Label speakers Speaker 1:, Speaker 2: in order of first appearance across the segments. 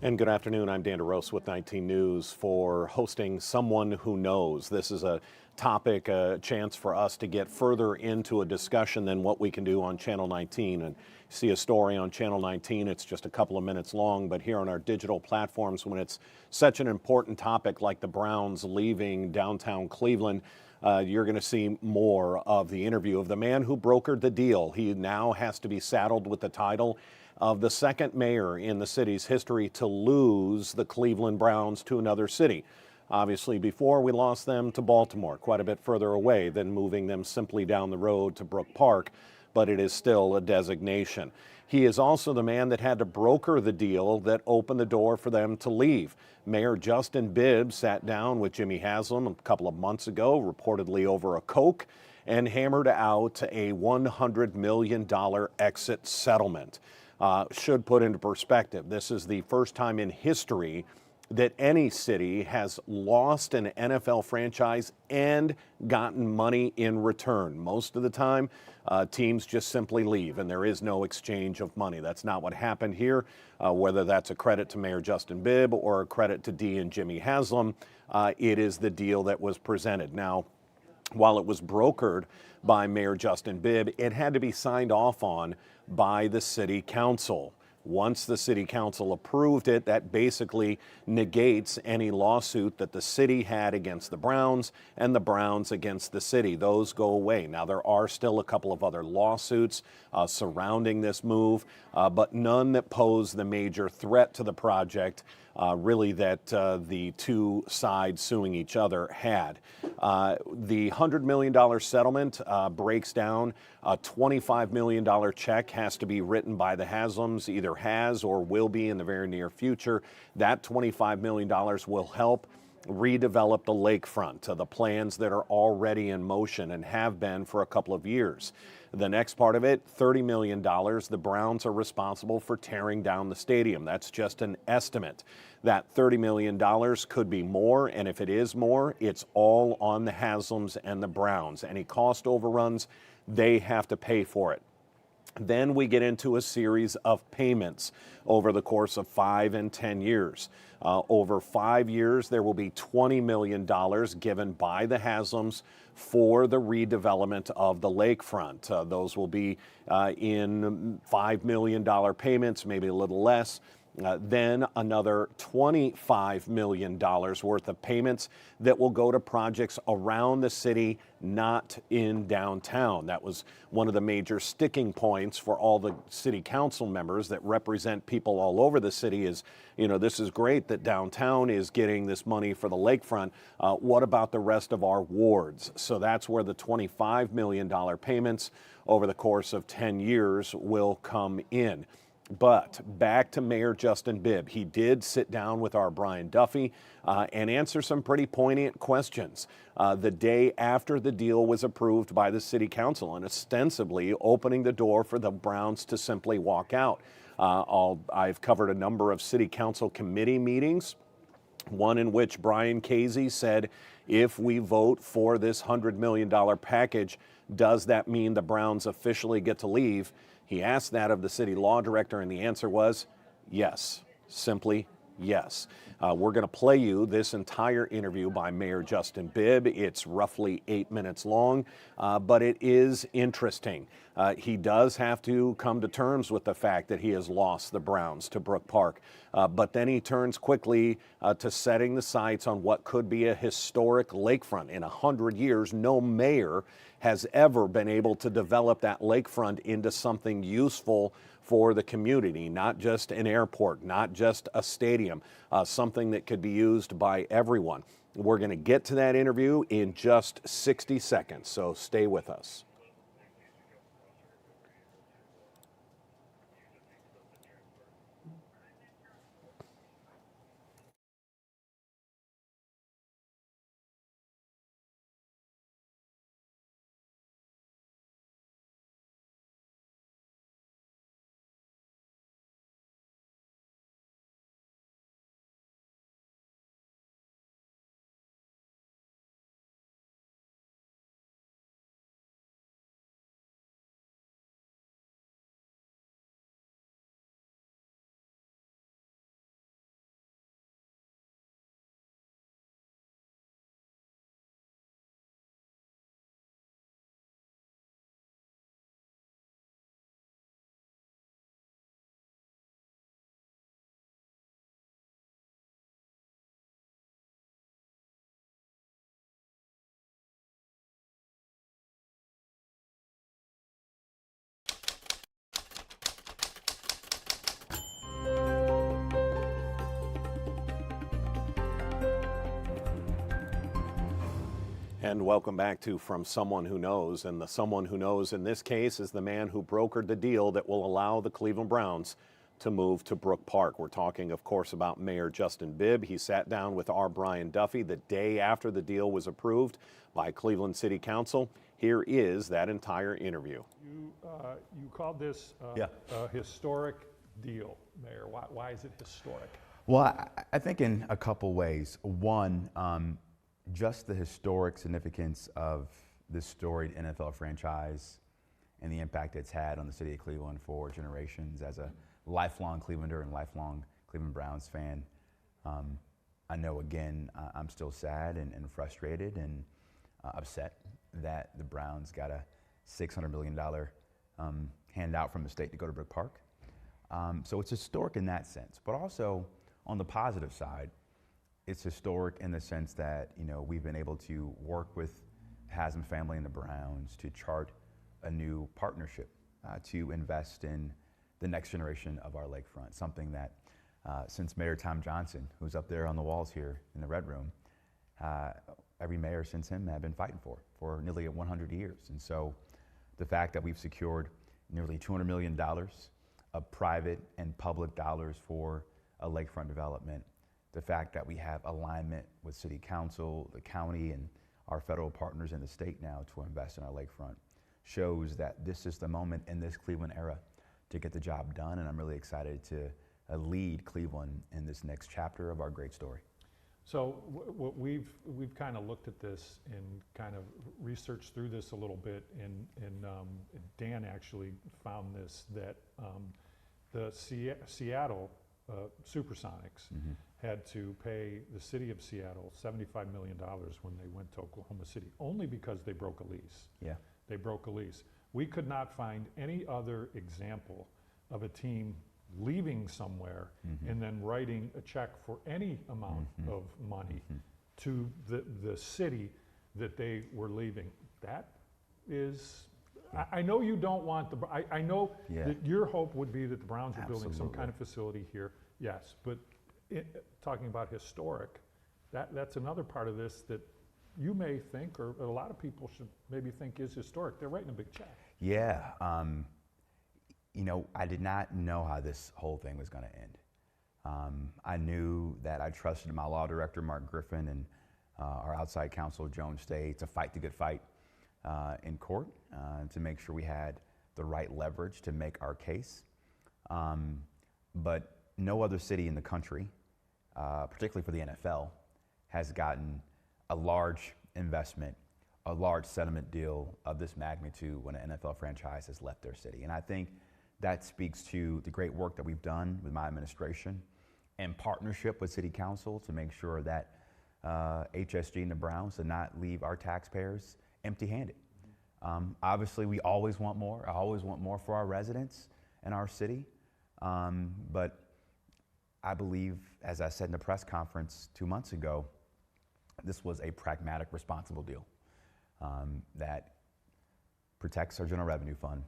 Speaker 1: And good afternoon. I'm Dan DeRose with 19 News for hosting Someone Who Knows. This is a topic, a chance for us to get further into a discussion than what we can do on Channel 19. And see a story on Channel 19, it's just a couple of minutes long, but here on our digital platforms, when it's such an important topic like the Browns leaving downtown Cleveland, you're going to see more of the interview of the man who brokered the deal. He now has to be saddled with the title of the second mayor in the city's history to lose the Cleveland Browns to another city. Obviously, before we lost them to Baltimore, quite a bit further away than moving them simply down the road to Brook Park, but it is still a designation. He is also the man that had to broker the deal that opened the door for them to leave. Mayor Justin Bibb sat down with Jimmy Haslam a couple of months ago, reportedly over a Coke, and hammered out a $100 million exit settlement. Should put into perspective, this is the first time in history that any city has lost an NFL franchise and gotten money in return. Most of the time, teams just simply leave and there is no exchange of money. That's not what happened here. Whether that's a credit to Mayor Justin Bibb or a credit to Dee and Jimmy Haslam, it is the deal that was presented. Now, while it was brokered by Mayor Justin Bibb, it had to be signed off on by the city council. Once the city council approved it, that basically negates any lawsuit that the city had against the Browns and the Browns against the city. Those go away. Now, there are still a couple of other lawsuits surrounding this move, but none that pose the major threat to the project, really, that the two sides suing each other had. The $100 million settlement breaks down. A $25 million check has to be written by the Haslams, either has or will be in the very near future. That $25 million will help redevelop the lakefront, the plans that are already in motion and have been for a couple of years. The next part of it, $30 million, the Browns are responsible for tearing down the stadium. That's just an estimate. That $30 million could be more, and if it is more, it's all on the Haslams and the Browns. Any cost overruns, they have to pay for it. Then we get into a series of payments over the course of 5 and 10 years. Over 5 years, there will be $20 million given by the Haslams for the redevelopment of the lakefront. Those will be in $5 million payments, maybe a little less. Then another $25 million worth of payments that will go to projects around the city, not in downtown. That was one of the major sticking points for all the city council members that represent people all over the city is, you know, this is great that downtown is getting this money for the lakefront. What about the rest of our wards? So that's where the $25 million payments over the course of 10 years will come in. But back to Mayor Justin Bibb. He did sit down with our Brian Duffy and answer some pretty poignant questions the day after the deal was approved by the city council and ostensibly opening the door for the Browns to simply walk out. I've covered a number of city council committee meetings, one in which Brian Casey said, if we vote for this $100 million package, does that mean the Browns officially get to leave? He asked that of the city law director, and the answer was yes, simply yes. We're going to play you this entire interview by Mayor Justin Bibb. It's roughly 8 minutes long, but it is interesting. He does have to come to terms with the fact that he has lost the Browns to Brook Park, but then he turns quickly to setting the sights on what could be a historic lakefront. In 100 years, no mayor has ever been able to develop that lakefront into something useful for the community, not just an airport, not just a stadium, something that could be used by everyone. We're going to get to that interview in just 60 seconds, so stay with us. And welcome back to From Someone Who Knows. And the someone who knows in this case is the man who brokered the deal that will allow the Cleveland Browns to move to Brook Park. We're talking, of course, about Mayor Justin Bibb. He sat down with our Brian Duffy the day after the deal was approved by Cleveland City Council. Here is that entire interview.
Speaker 2: You called this a historic deal, Mayor. Why is it historic?
Speaker 3: Well, I think in a couple ways. One, just the historic significance of this storied NFL franchise and the impact it's had on the city of Cleveland for generations. As a lifelong Clevelander and lifelong Cleveland Browns fan, I know, again, I'm still sad and frustrated and upset that the Browns got a $600 million handout from the state to go to Brook Park. So it's historic in that sense, but also on the positive side, it's historic in the sense that, you know, we've been able to work with Haslam family and the Browns to chart a new partnership to invest in the next generation of our lakefront, something that since Mayor Tom Johnson, who's up there on the walls here in the Red Room, every mayor since him have been fighting for nearly 100 years. And so the fact that we've secured nearly $200 million of private and public dollars for a lakefront development, the fact that we have alignment with City Council, the county, and our federal partners in the state now to invest in our lakefront shows that this is the moment in this Cleveland era to get the job done, and I'm really excited to lead Cleveland in this next chapter of our great story.
Speaker 2: So we've kind of looked at this and kind of researched through this a little bit, and Dan actually found this, that the Seattle Supersonics had to pay the city of Seattle $75 million when they went to Oklahoma City, only because they broke a lease.
Speaker 3: Yeah.
Speaker 2: They broke a lease. We could not find any other example of a team leaving somewhere and then writing a check for any amount of money to the city that they were leaving. That is, I know you don't want I know that your hope would be that the Browns are building some kind of facility here, yes, but talking about historic, that's another part of this that you may think, or a lot of people should maybe think, is historic. They're writing a big check.
Speaker 3: Yeah. You know, I did not know how this whole thing was going to end. I knew that I trusted my law director, Mark Griffin, and our outside counsel, Joan Stay, to fight the good fight in court to make sure we had the right leverage to make our case. But no other city in the country, particularly for the NFL, has gotten a large investment, a large settlement deal of this magnitude when an NFL franchise has left their city. And I think that speaks to the great work that we've done with my administration in partnership with City Council to make sure that HSG and the Browns did not leave our taxpayers empty-handed. Obviously, we always want more. I always want more for our residents and our city. But I believe, as I said in the press conference 2 months ago, this was a pragmatic, responsible deal that protects our general revenue fund,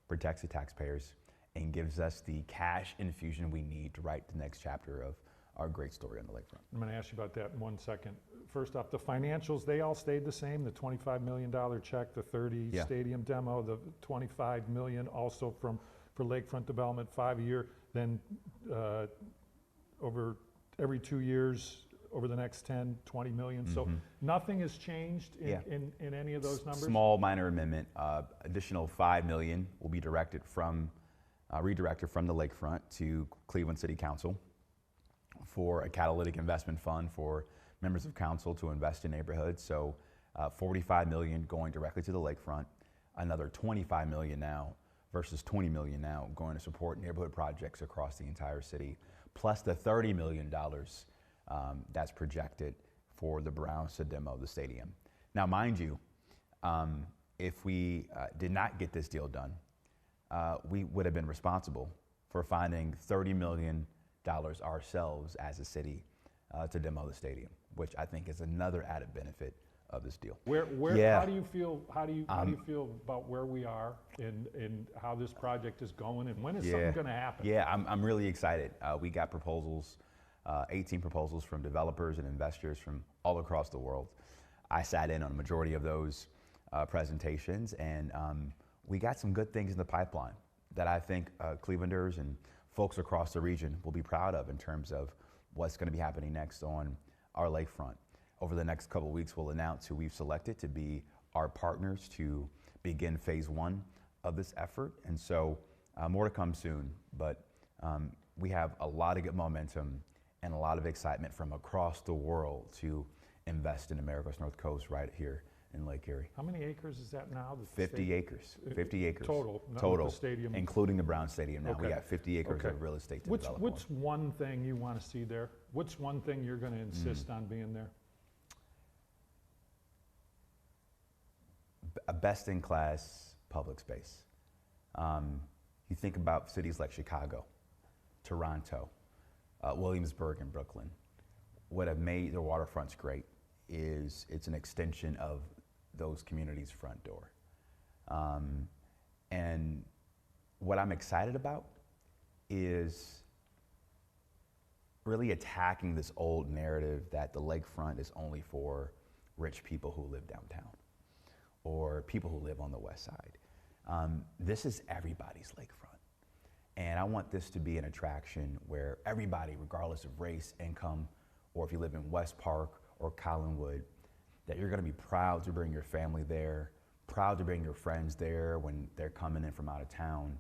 Speaker 3: protects the taxpayers, and gives us the cash infusion we need to write the next chapter of our great story on the lakefront.
Speaker 2: I'm going to ask you about that in 1 second. First off, the financials, they all stayed the same, the $25 million check, the 30 stadium demo, the $25 million also for lakefront development, 5-year, then over every 2 years, over the next 10, 20 million. So nothing has changed in any of those numbers?
Speaker 3: Small minor amendment, additional $5 million will be redirected from the lakefront to Cleveland City Council for a catalytic investment fund for members of council to invest in neighborhoods. So $45 million going directly to the lakefront, another $25 million now versus $20 million now going to support neighborhood projects across the entire city, plus the $30 million that's projected for the Browns to demo the stadium. Now, mind you, if we did not get this deal done, we would have been responsible for finding $30 million ourselves as a city to demo the stadium, which I think is another added benefit of this deal.
Speaker 2: How do you feel? How do you feel about where we are and how this project is going, and when is something going to happen?
Speaker 3: Yeah, I'm really excited. We got proposals, 18 proposals from developers and investors from all across the world. I sat in on a majority of those presentations, and we got some good things in the pipeline that I think Clevelanders and folks across the region will be proud of in terms of what's going to be happening next on our lakefront. Over the next couple of weeks, we'll announce who we've selected to be our partners to begin phase 1 of this effort. And so more to come soon, but we have a lot of good momentum and a lot of excitement from across the world to invest in America's North Coast right here in Lake Erie.
Speaker 2: How many acres is that now? that the
Speaker 3: 50
Speaker 2: state-
Speaker 3: acres. 50 acres.
Speaker 2: Total, not
Speaker 3: Total.
Speaker 2: the stadium.
Speaker 3: Including the Brown Stadium now. We
Speaker 2: Okay.
Speaker 3: got 50 acres
Speaker 2: Okay.
Speaker 3: of real estate to
Speaker 2: What's,
Speaker 3: develop
Speaker 2: what's
Speaker 3: on.
Speaker 2: one thing you want to see there? What's one thing you're going to insist on being there?
Speaker 3: A best-in-class public space. You think about cities like Chicago, Toronto, Williamsburg, and Brooklyn. What have made their waterfronts great is it's an extension of those communities' front door. And what I'm excited about is really attacking this old narrative that the lakefront is only for rich people who live downtown or people who live on the west side. This is everybody's lakefront. And I want this to be an attraction where everybody, regardless of race, income, or if you live in West Park or Collinwood, that you're gonna be proud to bring your family there, proud to bring your friends there when they're coming in from out of town.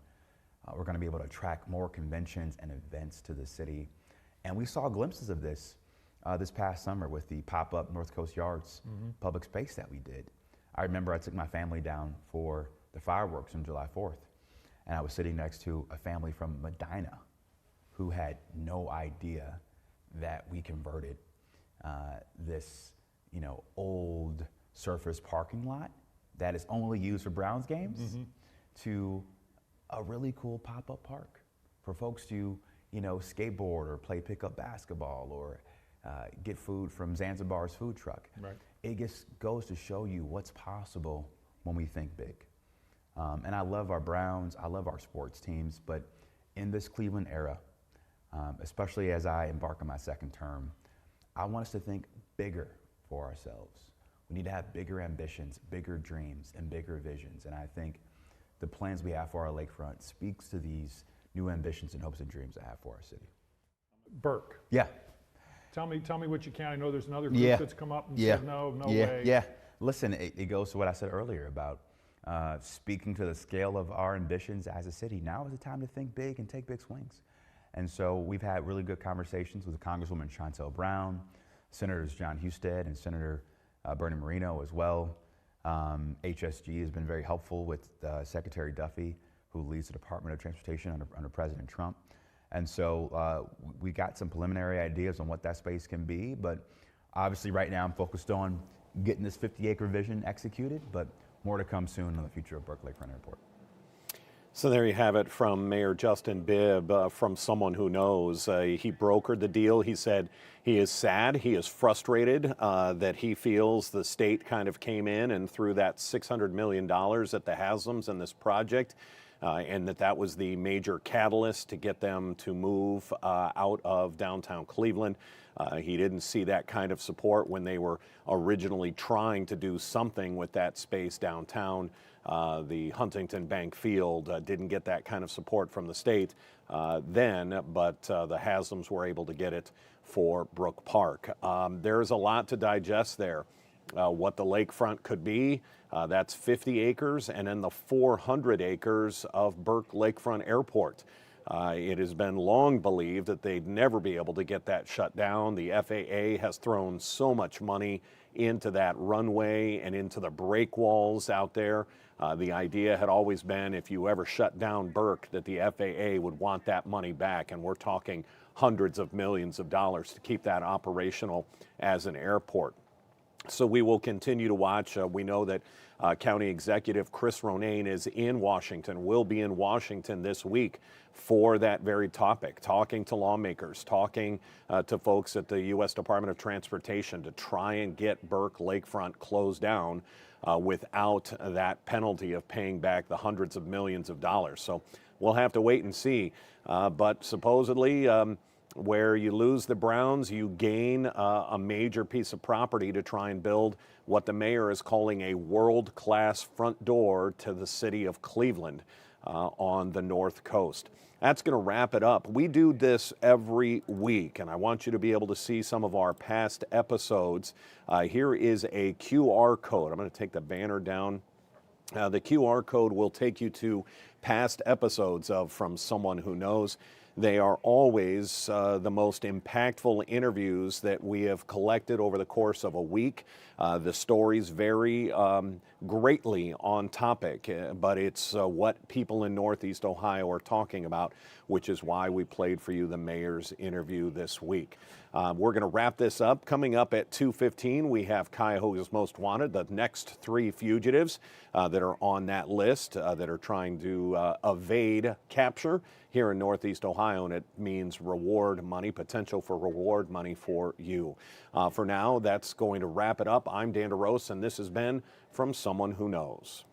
Speaker 3: We're gonna be able to attract more conventions and events to the city. And we saw glimpses of this this past summer with the pop-up North Coast Yards public space that we did. I remember I took my family down for the fireworks on July 4th, and I was sitting next to a family from Medina who had no idea that we converted this, old surface parking lot that is only used for Browns games to a really cool pop-up park for folks to, skateboard or play pickup basketball or get food from Zanzibar's food truck.
Speaker 2: Right.
Speaker 3: It just goes to show you what's possible when we think big. And I love our Browns, I love our sports teams, but in this Cleveland era, especially as I embark on my second term, I want us to think bigger for ourselves. We need to have bigger ambitions, bigger dreams, and bigger visions. And I think the plans we have for our lakefront speaks to these new ambitions and hopes and dreams I have for our city.
Speaker 2: Burke,
Speaker 3: Yeah.
Speaker 2: tell me what you can. I know there's another
Speaker 3: Yeah.
Speaker 2: group that's come up and
Speaker 3: Yeah.
Speaker 2: said no
Speaker 3: yeah.
Speaker 2: way.
Speaker 3: Yeah. Listen, it goes to what I said earlier about speaking to the scale of our ambitions as a city. Now is the time to think big and take big swings. And so we've had really good conversations with Congresswoman Shontel Brown, Senators John Husted and Senator Bernie Moreno as well. HSG has been very helpful with Secretary Duffy, who leads the Department of Transportation under President Trump. And so we got some preliminary ideas on what that space can be, but obviously right now I'm focused on getting this 50-acre vision executed, but more to come soon on the future of Burke Lakefront Airport.
Speaker 1: So there you have it from Mayor Justin Bibb, from someone who knows. He brokered the deal. He said he is sad, he is frustrated that he feels the state kind of came in and threw that $600 million at the Haslam's in this project, and that was the major catalyst to get them to move out of downtown Cleveland. He didn't see that kind of support when they were originally trying to do something with that space downtown. The Huntington Bank Field didn't get that kind of support from the state then, but the Haslam's were able to get it for Brook Park. There's a lot to digest there. What the lakefront could be, that's 50 acres, and then the 400 acres of Burke Lakefront Airport. It has been long believed that they'd never be able to get that shut down. The FAA has thrown so much money into that runway and into the break walls out there. The idea had always been if you ever shut down Burke that the FAA would want that money back, and we're talking hundreds of millions of dollars to keep that operational as an airport. So we will continue to watch. We know that County Executive Chris Ronayne is in Washington, will be in Washington this week for that very topic, talking to lawmakers, talking to folks at the U.S. Department of Transportation to try and get Burke Lakefront closed down without that penalty of paying back the hundreds of millions of dollars. So we'll have to wait and see. But supposedly, where you lose the Browns, you gain a major piece of property to try and build what the mayor is calling a world-class front door to the city of Cleveland on the North Coast. That's going to wrap it up. We do this every week, and I want you to be able to see some of our past episodes. Here is a QR code. I'm going to take the banner down. The QR code will take you to past episodes of From Someone Who Knows. They are always the most impactful interviews that we have collected over the course of a week. The stories vary greatly on topic, but it's what people in Northeast Ohio are talking about, which is why we played for you the mayor's interview this week. We're going to wrap this up. Coming up at 2:15, we have Cuyahoga's Most Wanted, the next 3 fugitives that are on that list that are trying to evade capture here in Northeast Ohio, and it means reward money, potential for reward money for you. For now, that's going to wrap it up. I'm Dan DeRose, and this has been From Someone Who Knows.